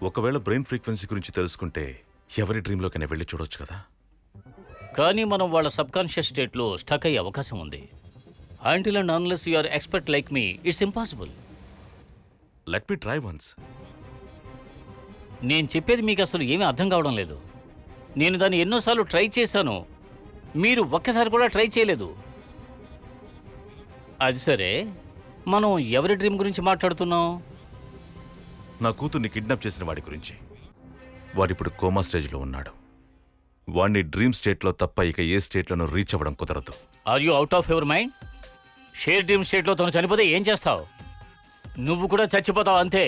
ఒకవేళ brain frequency గురించి తెలుసుకుంటే ఎవరి డ్రీమ్లోకైనా వెళ్ళి చూడొచ్చు కదా. కానీ మనం వాళ్ళ సబ్కాన్షియస్ స్టేట్లో స్టక్ అయ్యే అవకాశం ఉంది. Until and unless you are expert like me, it's impossible. Let me try once. నేను చెప్పేది మీకు అసలు ఏమీ అర్థం కావడం లేదు. నేను దాన్ని ఎన్నోసార్లు ట్రై చేశాను, మీరు ఒక్కసారి కూడా ట్రై చేయలేదు. అది సరే, మనం ఎవరి డ్రీమ్ గురించి మాట్లాడుతున్నాం? నా కూతుర్ని కిడ్నాప్ చేసిన వాడి గురించి. వాడిప్పుడు కోమా స్టేజ్లో ఉన్నాడు. వాడిని డ్రీమ్ స్టేట్లో తప్ప ఇక ఏ స్టేట్లోనూ రీచ్ అవ్వడం కుదరదు. Are you out of your mind? Shared dream స్టేట్లో తను చనిపోతే ఏం చేస్తావు? నువ్వు కూడా చచ్చిపోతావు అంతే.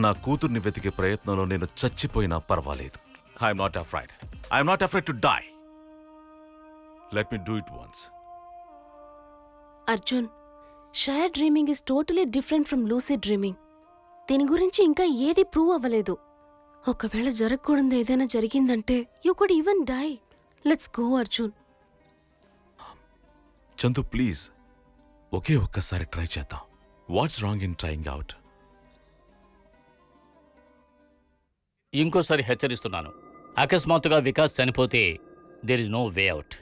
నా కూతుర్ని వెతికే ప్రయత్నంలో నేను చచ్చిపోయినా పర్వాలేదు. I'm not afraid. I'm not afraid to die. Let me do it once. Arjun, shared dreaming is totally different from lucid dreaming. దీని గురించి ఇంకా ఏది ప్రూవ్ అవ్వలేదు. ఒకవేళ జరగకూడదు ఏదైనా జరిగిందంటే you could even die. Let's go Arjun. Chandu please, ఒకే ఒక్కసారి ట్రై చేద్దాం. What's wrong in trying out? ఇంకోసారి హెచ్చరిస్తున్నాను, అకస్మాత్తుగా వికాస్ చనిపోతే there is no way out.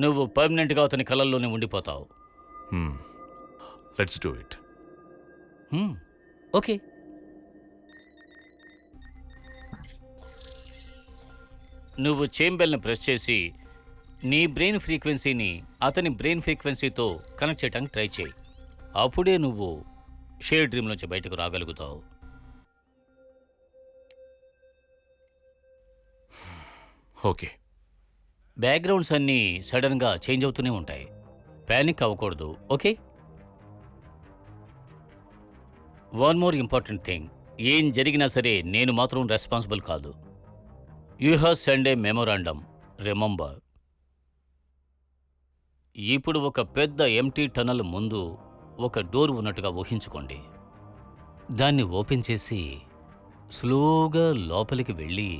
నువ్వు పర్మనెంట్గా అతని కళల్లోనే ఉండిపోతావు. Let's do it. ఓకే. నువ్వు చేంబెల్ని ప్రెస్ చేసి నీ బ్రెయిన్ ఫ్రీక్వెన్సీని అతని బ్రెయిన్ ఫ్రీక్వెన్సీతో కనెక్ట్ చేయడానికి ట్రై చేయి. అప్పుడే నువ్వు షేర్ డ్రీమ్ నుంచి బయటకు రాగలుగుతావు. ఓకే. బ్యాక్గ్రౌండ్స్ అన్నీ సడన్గా చేంజ్ అవుతూనే ఉంటాయి. ప్యానిక్ అవ్వకూడదు, okay? One more important thing, ఏం జరిగినా సరే నేను మాత్రం రెస్పాన్సిబుల్ కాదు. You have send A memorandum, remember. ఇప్పుడు ఒక పెద్ద ఎంటీ టనల్ ముందు ఒక డోర్ ఉన్నట్టుగా ఊహించుకోండి. దాన్ని ఓపెన్ చేసి స్లోగా లోపలికి వెళ్ళి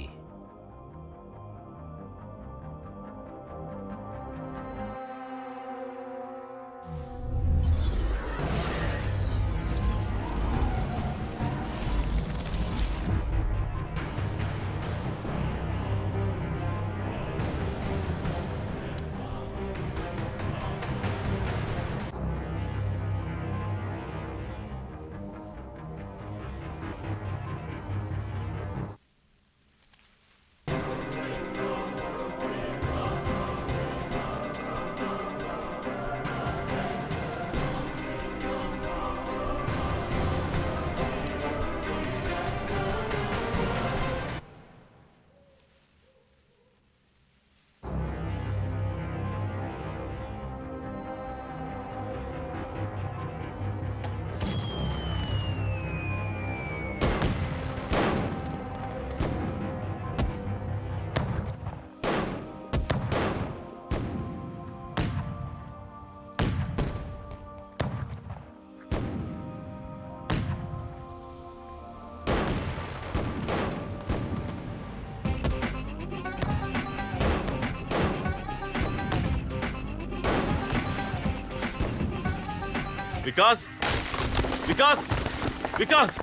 వికాస్, వికాస్, వికాస్!